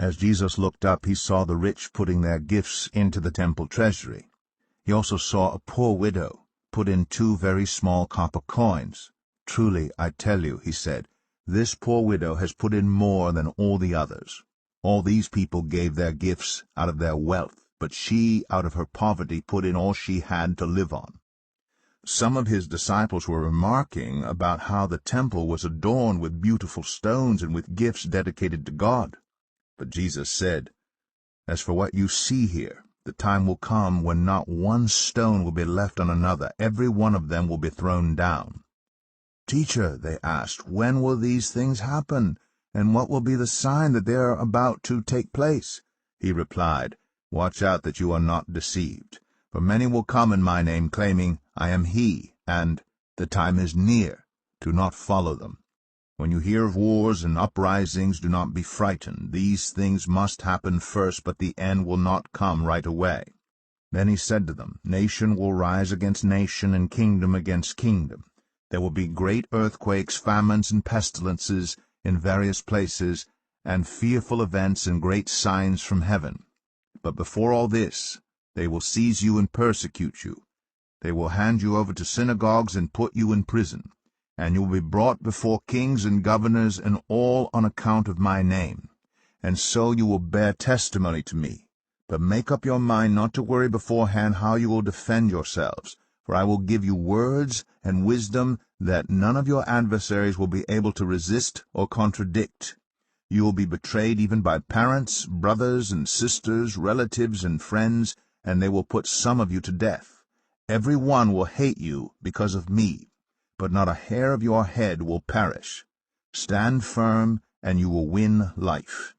As Jesus looked up, he saw the rich putting their gifts into the temple treasury. He also saw a poor widow put in 2 very small copper coins. "Truly, I tell you," he said, "this poor widow has put in more than all the others. All these people gave their gifts out of their wealth, but she, out of her poverty, put in all she had to live on." Some of his disciples were remarking about how the temple was adorned with beautiful stones and with gifts dedicated to God. But Jesus said, "As for what you see here, the time will come when not one stone will be left on another. Every one of them will be thrown down." "Teacher," they asked, "when will these things happen? And what will be the sign that they are about to take place?" He replied, "Watch out that you are not deceived. For many will come in my name, claiming, 'I am he,' and 'The time is near.' Do not follow them. When you hear of wars and uprisings, do not be frightened. These things must happen first, but the end will not come right away." Then he said to them, "Nation will rise against nation, and kingdom against kingdom. There will be great earthquakes, famines, and pestilences in various places, and fearful events and great signs from heaven. But before all this, they will seize you and persecute you. They will hand you over to synagogues and put you in prison. And you will be brought before kings and governors, and all on account of my name. And so you will bear testimony to me. But make up your mind not to worry beforehand how you will defend yourselves, for I will give you words and wisdom that none of your adversaries will be able to resist or contradict. You will be betrayed even by parents, brothers and sisters, relatives and friends, and they will put some of you to death. Every one will hate you because of me. But not a hair of your head will perish. Stand firm, and you will win life.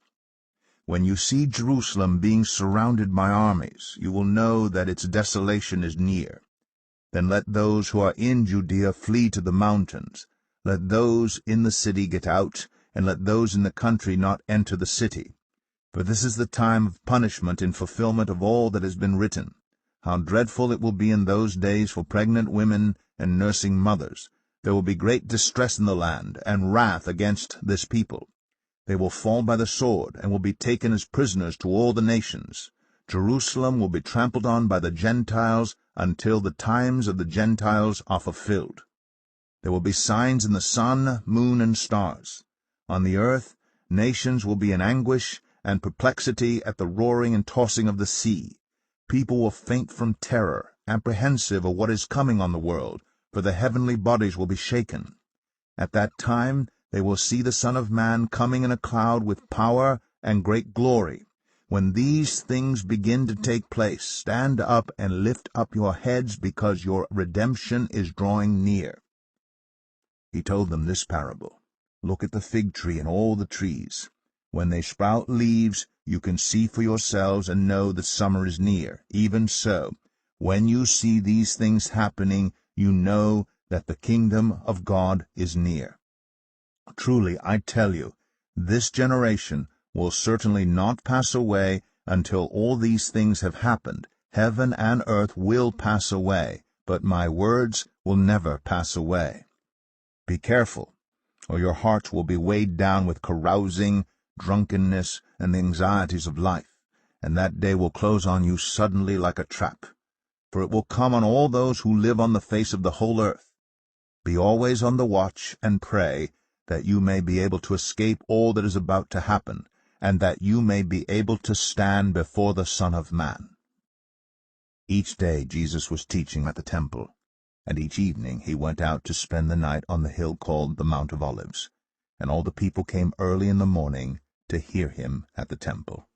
When you see Jerusalem being surrounded by armies, you will know that its desolation is near. Then let those who are in Judea flee to the mountains. Let those in the city get out, and let those in the country not enter the city. For this is the time of punishment in fulfillment of all that has been written. How dreadful it will be in those days for pregnant women and nursing mothers. There will be great distress in the land, and wrath against this people. They will fall by the sword, and will be taken as prisoners to all the nations. Jerusalem will be trampled on by the Gentiles until the times of the Gentiles are fulfilled. There will be signs in the sun, moon, and stars. On the earth, nations will be in anguish and perplexity at the roaring and tossing of the sea. People will faint from terror, apprehensive of what is coming on the world, for the heavenly bodies will be shaken. At that time they will see the Son of Man coming in a cloud with power and great glory. When these things begin to take place, stand up and lift up your heads, because your redemption is drawing near." He told them this parable. "Look at the fig tree and all the trees. When they sprout leaves, you can see for yourselves and know that summer is near. Even so, when you see these things happening, you know that the kingdom of God is near. Truly, I tell you, this generation will certainly not pass away until all these things have happened. Heaven and earth will pass away, but my words will never pass away. Be careful, or your hearts will be weighed down with carousing, drunkenness, and the anxieties of life, and that day will close on you suddenly like a trap. For it will come on all those who live on the face of the whole earth. Be always on the watch and pray, that you may be able to escape all that is about to happen, and that you may be able to stand before the Son of Man." Each day Jesus was teaching at the temple, and each evening he went out to spend the night on the hill called the Mount of Olives, and all the people came early in the morning to hear him at the temple.